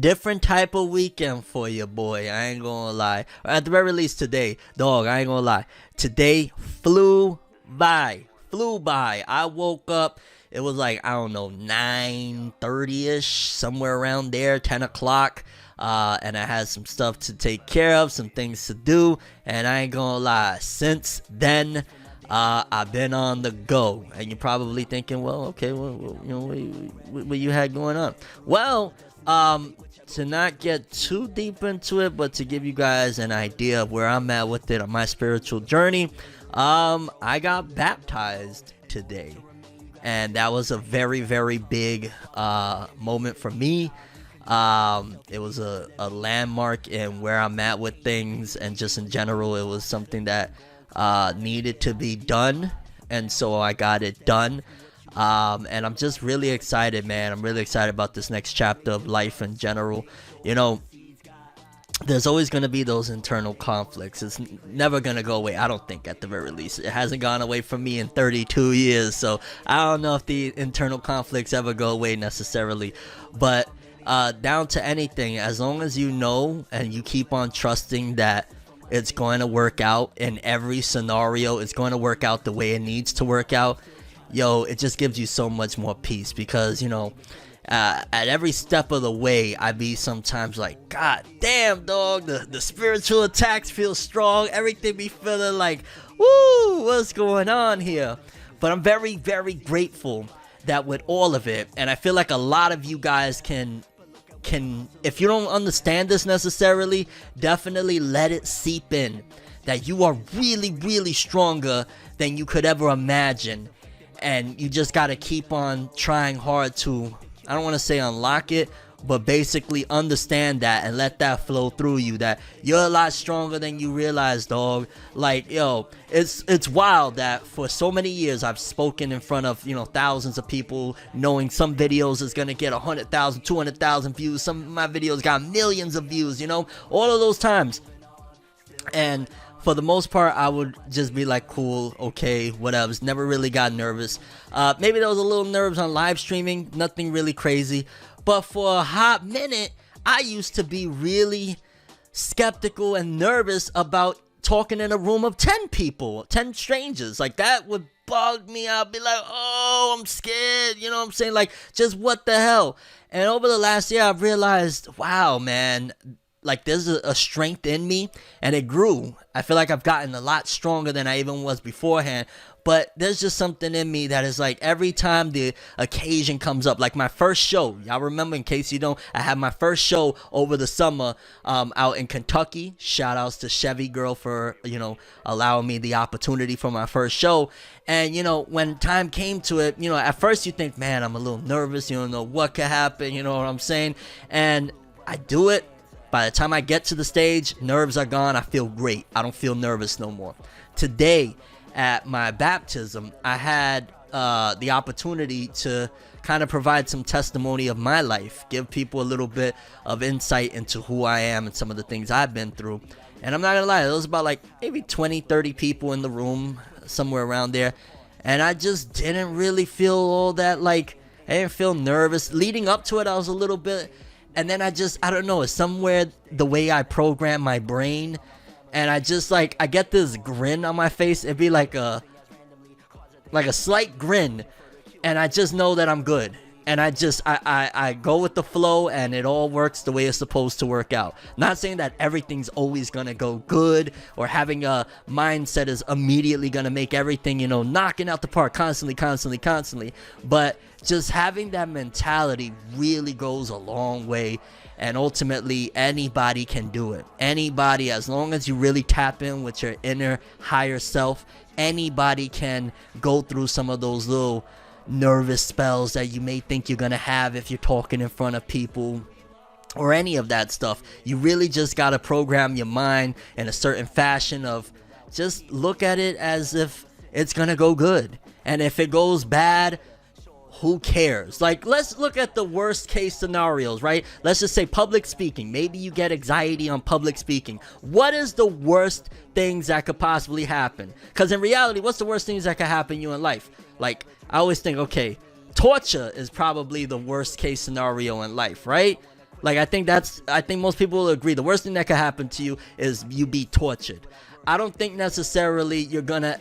different type of weekend for you, boy. I ain't gonna lie. Or at the very least today, dog, I ain't gonna lie. Today flew by. I woke up, it was like, I don't know, 9:30ish, somewhere around there, 10 o'clock. And I had some stuff to take care of, some things to do, and I ain't gonna lie, since then, I've been on the go. And you're probably thinking, well, okay, well you know, what you had going on? Well, to not get too deep into it, but to give you guys an idea of where I'm at with it on my spiritual journey, I got baptized today, and that was a very, very big moment for me. It was a landmark in where I'm at with things, and just in general, it was something that needed to be done, and so I got it done. And I'm just really excited, man. I'm really excited about this next chapter of life in general. You know, there's always going to be those internal conflicts. It's never going to go away, I don't think, at the very least. It hasn't gone away from me in 32 years, so I don't know if the internal conflicts ever go away necessarily. But down to anything, as long as you know and you keep on trusting that it's going to work out in every scenario, it's going to work out the way it needs to work out, yo, it just gives you so much more peace. Because, you know, at every step of the way, I be sometimes like, God damn, dog, the spiritual attacks feel strong, everything be feeling like, woo, what's going on here? But I'm very, very grateful that with all of it, and I feel like a lot of you guys can, if you don't understand this necessarily, definitely let it seep in, that you are really, really stronger than you could ever imagine. And you just got to keep on trying hard to, I don't want to say unlock it, but basically understand that and let that flow through you, that you're a lot stronger than you realize, dog. Like, yo, it's wild that for so many years I've spoken in front of, you know, thousands of people, knowing some videos is gonna get 100,000, 200,000 views. Some of my videos got millions of views, you know, all of those times. And for the most part, I would just be like, cool, okay, whatever. Never really got nervous. Maybe there was a little nerves on live streaming, nothing really crazy. But for a hot minute, I used to be really skeptical and nervous about talking in a room of 10 people, 10 strangers. Like, that would bug me out. Be like, oh, I'm scared. You know what I'm saying? Like, just what the hell? And over the last year, I've realized, wow, man, like, there's a strength in me, and it grew. I feel like I've gotten a lot stronger than I even was beforehand. But there's just something in me that is like, every time the occasion comes up, like my first show, y'all remember, in case you don't, I had my first show over the summer out in Kentucky. Shout outs to Chevy Girl for, you know, allowing me the opportunity for my first show. And, you know, when time came to it, you know, at first you think, man, I'm a little nervous. You don't know what could happen. You know what I'm saying? And I do it. By the time I get to the stage, nerves are gone. I feel great. I don't feel nervous no more. Today, at my baptism, I had the opportunity to kind of provide some testimony of my life, give people a little bit of insight into who I am and some of the things I've been through. And I'm not gonna lie, there was about like maybe 20-30 people in the room, somewhere around there, and I just didn't really feel all that, like, I didn't feel nervous. Leading up to it, I was a little bit, and then I don't know, it's somewhere the way I program my brain. And I just, like, I get this grin on my face. It'd be like a slight grin. And I just know that I'm good. And I go with the flow, and it all works the way it's supposed to work out. Not saying that everything's always going to go good, or having a mindset is immediately going to make everything, you know, knocking out the park constantly. But just having that mentality really goes a long way. And ultimately, anybody can do it. Anybody, as long as you really tap in with your inner higher self, anybody can go through some of those little nervous spells that you may think you're gonna have if you're talking in front of people, or any of that stuff. You really just gotta program your mind in a certain fashion of just look at it as if it's gonna go good. And if it goes bad, who cares? Like, let's look at the worst case scenarios, right? Let's just say public speaking. Maybe you get anxiety on public speaking. What is the worst things that could possibly happen? Because in reality, what's the worst things that could happen to you in life? Like, I always think, okay, torture is probably the worst case scenario in life, right? Like, I think most people will agree. The worst thing that could happen to you is you be tortured. I don't think necessarily you're gonna,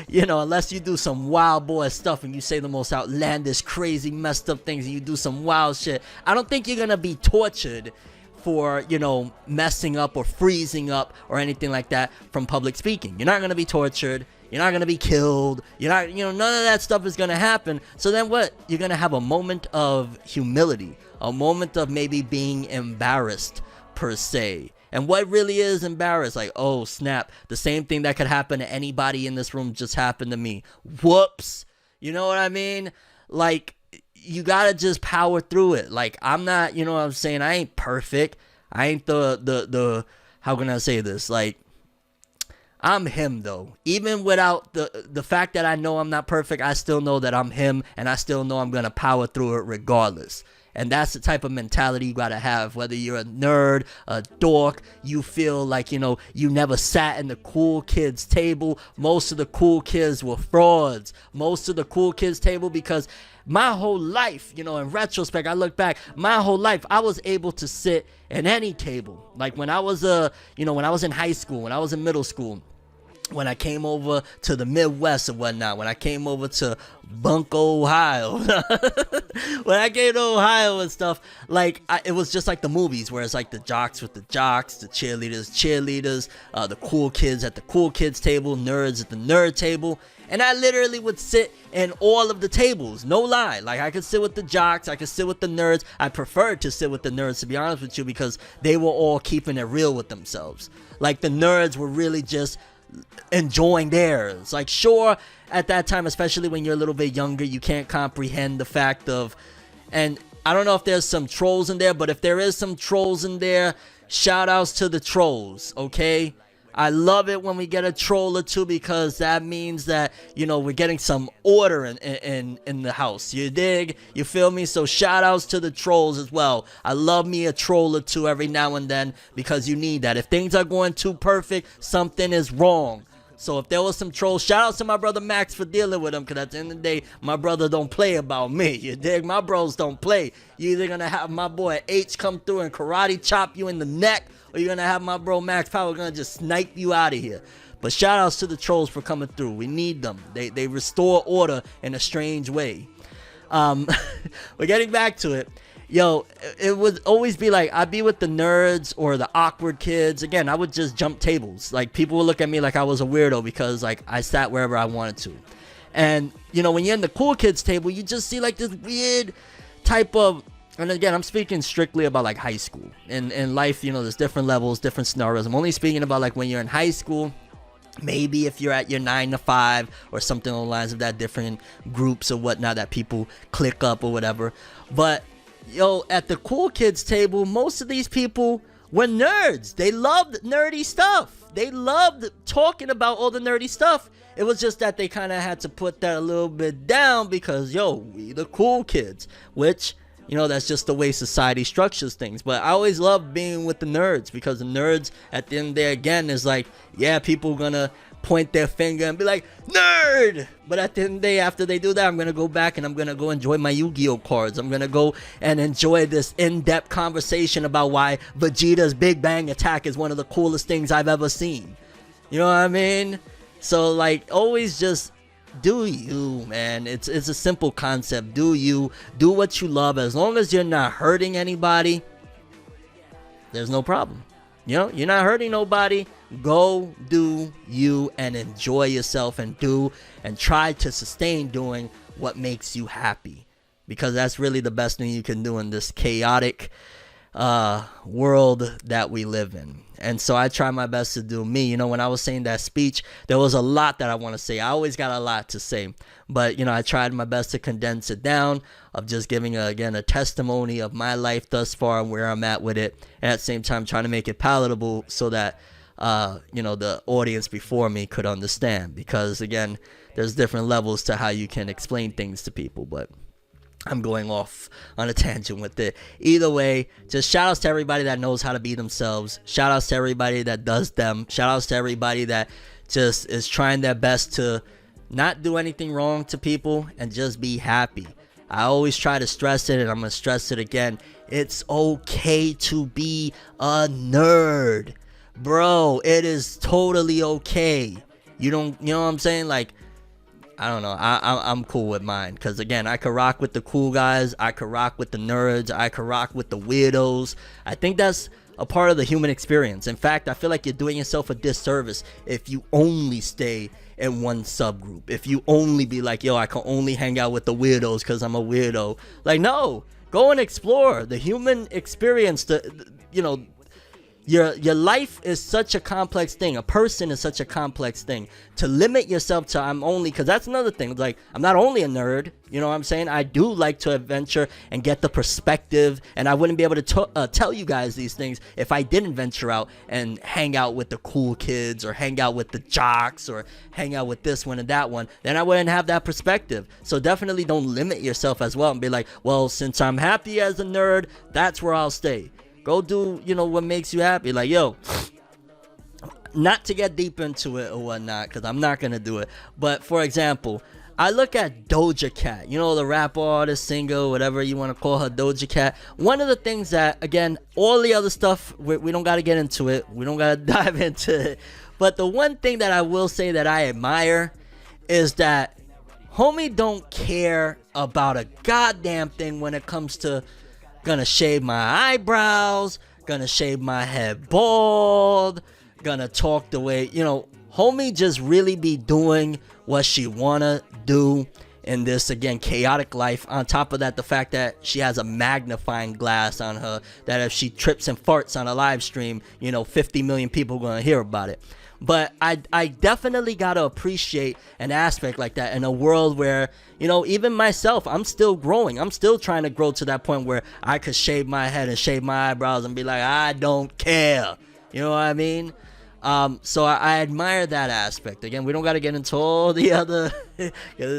unless you do some wild boy stuff and you say the most outlandish, crazy, messed up things and you do some wild shit. I don't think you're gonna be tortured for, messing up or freezing up or anything like that from public speaking. You're not gonna be tortured. You're not gonna be killed. You're not, none of that stuff is gonna happen. So then what? You're gonna have a moment of humility, a moment of maybe being embarrassed per se. And what really is embarrassed? Like, oh, snap. The same thing that could happen to anybody in this room just happened to me. Whoops. You know what I mean? Like, you gotta just power through it. Like, I'm not, you know what I'm saying? I ain't perfect. I ain't the how can I say this? Like, I'm him, though. Even without the fact that I know I'm not perfect, I still know that I'm him, and I still know I'm gonna power through it regardless. And that's the type of mentality you gotta have. Whether you're a nerd, a dork, you feel like, you never sat in the cool kids table. Most of the cool kids were frauds. Most of the cool kids table, because my whole life, in retrospect, I look back, my whole life, I was able to sit in any table. Like when I was, when I was in high school, when I was in middle school, when I came over to the Midwest and whatnot, when I came over to Bunko, Ohio, when I came to Ohio and stuff, like, it was just like the movies, where it's like the jocks with the jocks, the cheerleaders, the cool kids at the cool kids table, nerds at the nerd table. And I literally would sit in all of the tables, no lie. Like, I could sit with the jocks, I could sit with the nerds. I preferred to sit with the nerds, to be honest with you, because they were all keeping it real with themselves. Like, the nerds were really just enjoying theirs. Like, sure, at that time, especially when you're a little bit younger, you can't comprehend the fact of, and I don't know if there's some trolls in there, but if there is some trolls in there, shout outs to the trolls, okay? I love it when we get a troll or two, because that means that, we're getting some order in the house. You dig? You feel me? So shout outs to the trolls as well. I love me a troll or two every now and then, because you need that. If things are going too perfect, something is wrong. So if there was some trolls, shout out to my brother Max for dealing with them, because at the end of the day, my brother don't play about me. You dig? My bros don't play. You either gonna have my boy H come through and karate chop you in the neck, or you're gonna have my bro Max Power gonna just snipe you out of here. But shout outs to the trolls for coming through. We need them. They restore order in a strange way. We're getting back to it. Yo, it would always be like, I'd be with the nerds or the awkward kids. Again, I would just jump tables. Like, people would look at me like I was a weirdo, because, like, I sat wherever I wanted to. And, when you're in the cool kids table, you just see, like, this weird type of, and again, I'm speaking strictly about, like, high school. In life, there's different levels, different scenarios. I'm only speaking about, like, when you're in high school. Maybe if you're at your 9 to 5 or something along the lines of that, different groups or whatnot that people click up or whatever. But at the cool kids table, most of these people were nerds. They loved nerdy stuff. They loved talking about all the nerdy stuff. It was just that they kind of had to put that a little bit down, because we the cool kids, which, that's just the way society structures things. But I always loved being with the nerds, because the nerds at the end of the day, again, is like, yeah, people gonna point their finger and be like, nerd! But at the end of the day, after they do that, I'm gonna go back and I'm gonna go enjoy my Yu-Gi-Oh cards. I'm gonna go and enjoy this in-depth conversation about why Vegeta's Big Bang Attack is one of the coolest things I've ever seen. You know what I mean? So, like, always just do you, man. It's a simple concept. Do you. Do what you love. As long as you're not hurting anybody, there's no problem. You're not hurting nobody. Go do you and enjoy yourself, and try to sustain doing what makes you happy, because that's really the best thing you can do in this chaotic world that we live in. And so I try my best to do me. When I was saying that speech, there was a lot that I want to say. I always got a lot to say, but I tried my best to condense it down, of just giving a testimony of my life thus far and where I'm at with it, and at the same time trying to make it palatable so that the audience before me could understand, because again, there's different levels to how you can explain things to people. But I'm going off on a tangent with it. Either way, just shout outs to everybody that knows how to be themselves. Shout outs to everybody that does them. Shout outs to everybody that just is trying their best to not do anything wrong to people and just be happy. I always try to stress it, and I'm gonna stress it again. It's okay to be a nerd, bro. It is totally okay. You know what I'm saying? Like, I don't know. I'm cool with mine, because again, I could rock with the cool guys, I could rock with the nerds, I could rock with the weirdos. I think that's a part of the human experience. In fact, I feel like you're doing yourself a disservice if you only stay in one subgroup. If you only be like, yo, I can only hang out with the weirdos because I'm a weirdo. Like, no, go and explore the human experience. Your life is such a complex thing. A person is such a complex thing. To limit yourself to I'm only, because that's another thing. Like, I'm not only a nerd, you know what I'm saying? I do like to adventure and get the perspective, and I wouldn't be able to tell you guys these things if I didn't venture out and hang out with the cool kids, or hang out with the jocks, or hang out with this one and that one. Then I wouldn't have that perspective. So definitely don't limit yourself as well and be like, well, since I'm happy as a nerd, that's where I'll stay. Go do, what makes you happy. Like, yo, not to get deep into it or whatnot, because I'm not going to do it. But, for example, I look at Doja Cat, the rap artist, singer, whatever you want to call her, Doja Cat. One of the things that, again, all the other stuff, we don't got to get into it. We don't got to dive into it. But the one thing that I will say that I admire is that homie don't care about a goddamn thing when it comes to gonna shave my eyebrows, gonna shave my head bald, gonna talk the way, homie just really be doing what she wanna do in this, again, chaotic life. On top of that, the fact that she has a magnifying glass on her, that if she trips and farts on a live stream, 50 million people gonna hear about it. But I definitely gotta appreciate an aspect like that in a world where, even myself, I'm still growing. I'm still trying to grow to that point where I could shave my head and shave my eyebrows and be like, I don't care. You know what I mean? So I admire that aspect. Again, we don't gotta get into all the other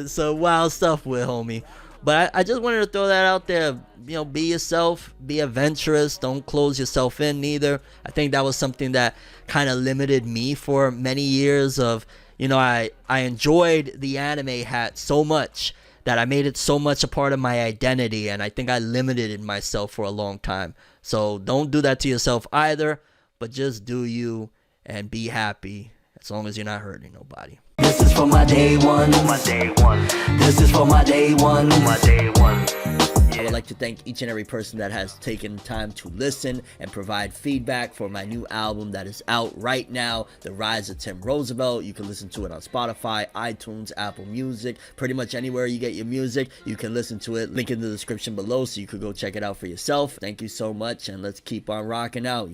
so wild stuff with homie. But I just wanted to throw that out there. Be yourself, be adventurous, don't close yourself in neither. I think that was something that kind of limited me for many years of, I enjoyed the anime hat so much that I made it so much a part of my identity, and I think I limited myself for a long time. So don't do that to yourself either, but just do you and be happy as long as you're not hurting nobody. This is for my day one. This is for my day one. I would like to thank each and every person that has taken time to listen and provide feedback for my new album that is out right now, The Rise of T.I.M. Roosevelt. You can listen to it on Spotify, iTunes, Apple Music, pretty much anywhere you get your music. You can listen to it. Link in the description below so you could go check it out for yourself. Thank you so much, and let's keep on rocking out,